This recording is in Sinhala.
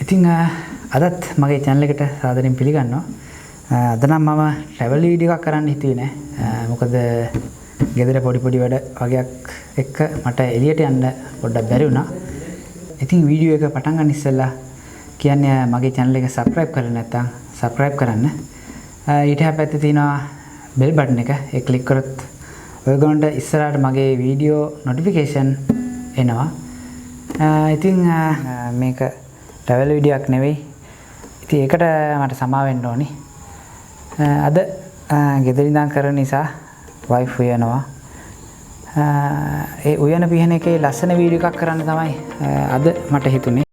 ඉතින් අදත් මගේ channel එකට සාදරයෙන් පිළිගන්නවා. අද නම් මම travel video එකක් කරන්න හිතුවේ නෑ. මොකද ගෙදර පොඩි වැඩ වගේක් එක්ක මට එළියට යන්න පොඩ්ඩක් බැරි වුණා. ඉතින් වීඩියෝ එක පටන් ගන්න ඉස්සෙල්ලා කියන්නේ මගේ channel එක subscribe කරලා නැත්නම් subscribe කරන්න. ඊට හැපැත්තේ තියෙනවා bell button එක. ඒක click කරොත් ඔයගොල්ලන්ට ඉස්සරහට මගේ වීඩියෝ notification එනවා. ඉතින් මේක travel video එකක් නෙවෙයි. ඉතින් ඒකට මට සමා වෙන්න ඕනි. අද ගෙදර ඉඳන් කරන නිසා wife උයනවා. ඒ උයන පිහන එකේ ලස්සන වීඩියෝ එකක් කරන්න තමයි අද මට හිතුනේ.